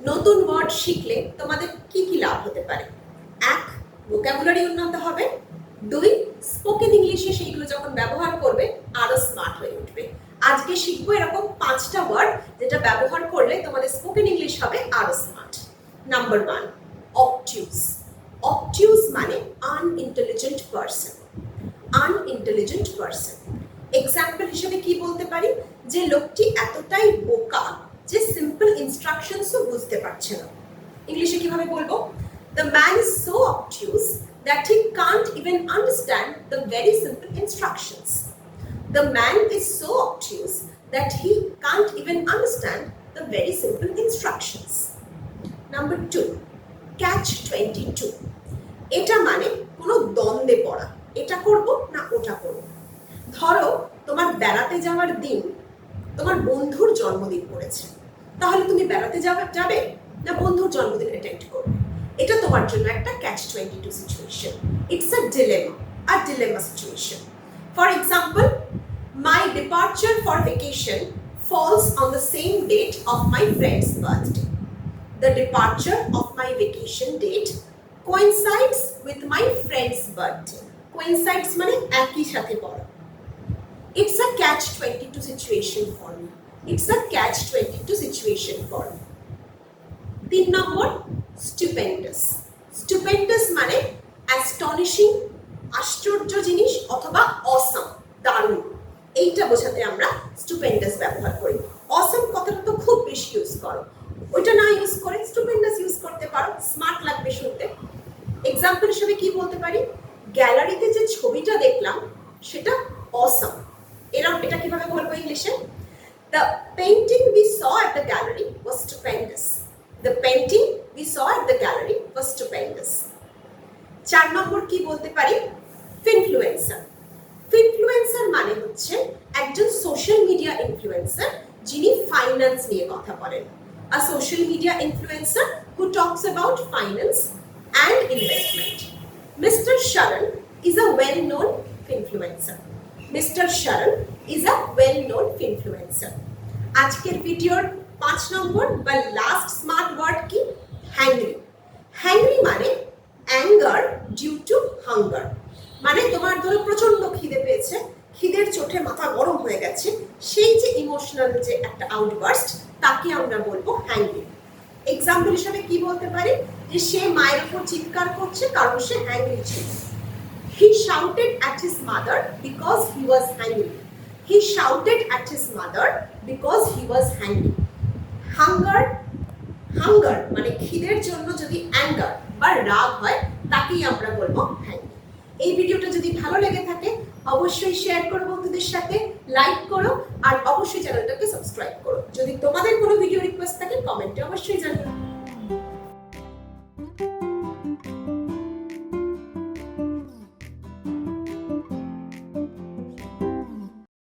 নতুন ওয়ার্ড শিখলে তোমাদের কি কি লাভ হতে পারে? এক, ভোকাবুলারি উন্নত হবে। দুই, স্পোকেন ইংলিশে সেইগুলো যখন ব্যবহার করবে আরো স্মার্ট হয়ে উঠবে। আজকে শিখবো এরকম 5টা ওয়ার্ড যেটা ব্যবহার করলে তোমাদের স্পোকেন ইংলিশ হবে আরো স্মার্ট। নাম্বার 1, অবটিউজ। অবটিউজ মানে unintelligent person. Unintelligent person example হিসেবে কি বলতে পারি? যে লোকটি এতটাই বোকা যে সিম্পল ইনস্ট্রাকশনসও বুঝতে পারছে না। ইংলিশে কিভাবে বলবো? The man is so obtuse that he can't even understand the very simple instructions. The man is so obtuse that he can't even understand the very simple instructions. Number 2, catch 22. এটা মানে কোনো দ্বন্দ্বে পড়া, এটা করব না ওটা করব। ধরো তোমার বেড়াতে যাওয়ার দিন তোমার বন্ধুর জন্মদিন পড়েছে, তাহলে তুমি বেড়াতে যাবে না বন্ধুর জন্মদিন অ্যাটেন্ড করবে? এটা তোমার জন্য একটা catch 22 situation. It's a dilemma situation. For example, my departure for vacation falls on the same date of my friend's birthday. The departure of my vacation date coincides with my friend's birthday. Coincides মানে একই সাথে পড়া। It's a catch-22 situation for me. It's a catch-22 situation for me. 3 number, stupendous. Stupendous মানে astonishing, আশ্চর্য জিনিস অথবা awesome, দারুণ। এইটা বোঝাতে আমরা stupendous ব্যবহার করি। awesome কথাটা তো খুব বেশি ইউজ করো, ওইটা না ইউজ করে stupendous ইউজ করতে পারো, স্মার্ট লাগবে শুনতে। এক্সাম্পল হিসেবে কি বলতে পারি? গ্যালারিতে যে ছবিটা দেখলাম সেটা awesome। এটা কিভাবে বলবো ইংলিশে? The painting we saw at the gallery was stupendous. The painting we saw at the gallery was stupendous. 4 নম্বর কি বলতে পারি? ফিনফ্লুয়েন্সার। ফিনফ্লুয়েন্সার মানে হচ্ছে একজন সোশ্যাল মিডিয়া ইনফ্লুয়েন্সার যিনি ফাইন্যান্স নিয়ে কথা বলেন। A social media influencer who talks about finance and investment. Mr. Sharan is a well-known influencer. Mr. Sharan is a well-known influencer. আজকের ভিডিওর 5 নম্বর বা লাস্ট স্মার্ট ওয়ার্ড কি? হ্যাংরি। হ্যাংরি মানে anger due to hunger. মানে তোমার ধরো প্রচন্ড খিদে পেয়েছে, খিদের চোটে মাথা গরম হয়ে গেছে, সেই যে ইমোশনাল যে একটা আউটবার্স্ট তাকে আমরা বলবো হ্যাংরি। এক্সাম্পল হিসেবে কি বলতে পারি? যে সে মায়ের উপর চিৎকার করছে কারণ সে হ্যাংরি ছিল। He shouted at his mother because he was hungry. He shouted at his mother because he was hungry. Hunger মানে খিদের জন্য যদি অ্যাঙ্গার বা রাগ হয় তাকেই আমরা বলবো হ্যাংরি। এই ভিডিওটা যদি ভালো লেগে থাকে অবশ্যই শেয়ার করো বন্ধুদের সাথে, লাইক করো আর অবশ্যই চ্যানেলটাকে সাবস্ক্রাইব করো। যদি তোমাদের কোনো ভিডিও রিকোয়েস্ট থাকে কমেন্টে অবশ্যই জানিও।